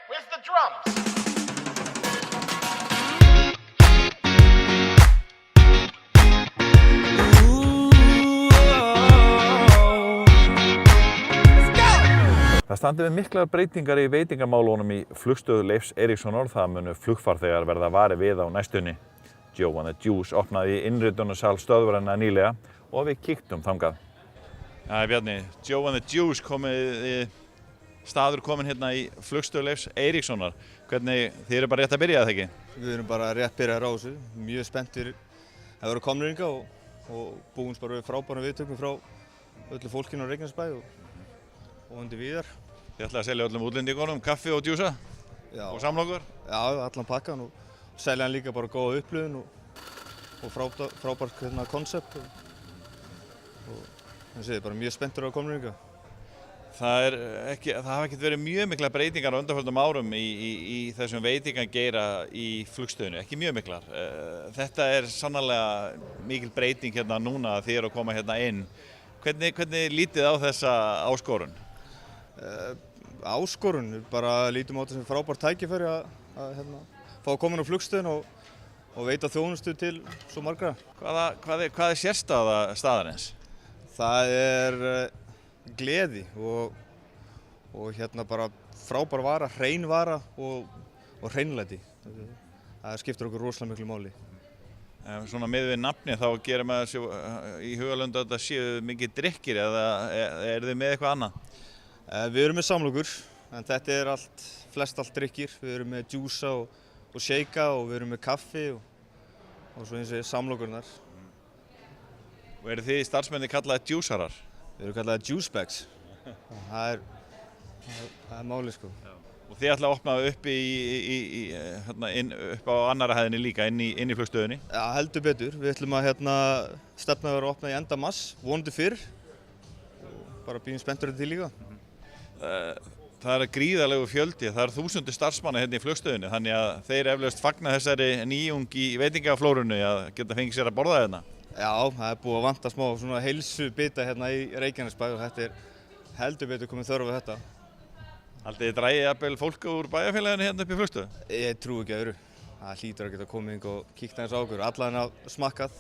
Where's the drums? Það standi við miklar breytingar í veitingamálunum í flugstöð Leifs Eiríkssonar. Það munu flugfarþegar verða varið við á næstunni. Joe and the Juice opnaði í innritunarsal stöðvarinnar nýlega og við kíktum þangað. Já, Bjarni, Joe and the Juice staður komin hérna í flugstöð Leifs Eiríkssonar. Hvernig, þið eru bara rétt að byrja það ekki? Við erum bara rétt byrjaðir á þessu. Mjög spenntir að vera komnir hingað og búumst bara við frábærum viðtökum frá öllu fólkinu á Reykjanesbæ og undir víðar. Þið ætlaði að selja öllum útlendingunum kaffi og djúsa og samlokur? Já, allan pakkan og selja hann líka bara góða upplifun og frábært konsept og það séð bara mjög spenntur að koma hingað. Það hafa ekkert verið mjög miklar breytingar á undanförnum árum í þessum veitingageira í flugstöðinni, ekki mjög miklar. Þetta er sannarlega mikil breyting hérna núna að þið eru að koma hérna inn. Hvernig lítið á þessa áskorun? Áskorun, bara lítum á þetta sem frábært tækifæri að fá að koma inn á flugstöðin og veita þjónustu til svo margra. Hvað er sérstæða staðarins? Það er gleði og hérna bara frábær vara, hrein vara og hreinlæti. Það skiptir okkur rosalega miklu máli. Svona með við nafni þá gerir maður sér í hugalöndu að þetta séu mikið drykkir eða er þið með eitthvað annað? Við erum með samlokur, en þetta er flest allt drykkir. Við erum með djúsa og shakea og við erum með kaffi og svo eins og samlokurnar. Og eru þið starfsmenni kallaðir djúsarar? Við erum kallaðir juice bags. Það er málið sko. Og þið ætla að opna upp upp á annarra hæðinni líka, inn í flugstöðinni? Já, heldur betur. Við ætlum að stefna að vera að opna í enda mars, vonandi fyrr. Bara býðum spenntur til líka. Það er gríðarlegu fjöldi, það er þúsundir starfsmanna hérna í flugstöðinni, þannig að þeir eflaust fagna þessari nýjung í veitingaflórunni að geta fengið sér að borða hérna. Já, það er búið að vanta smá svona heilsubita hérna í Reykjanesbæ og þetta er heldur betur komið þörf á þetta. Haldið þið dragi jafnvel fólk úr bæjarfélaginu hérna upp í flugstöð? Ég trúi ekki öðru. Það hlýtur að geta komið og kíkt aðeins á okkur, allan að smakkað.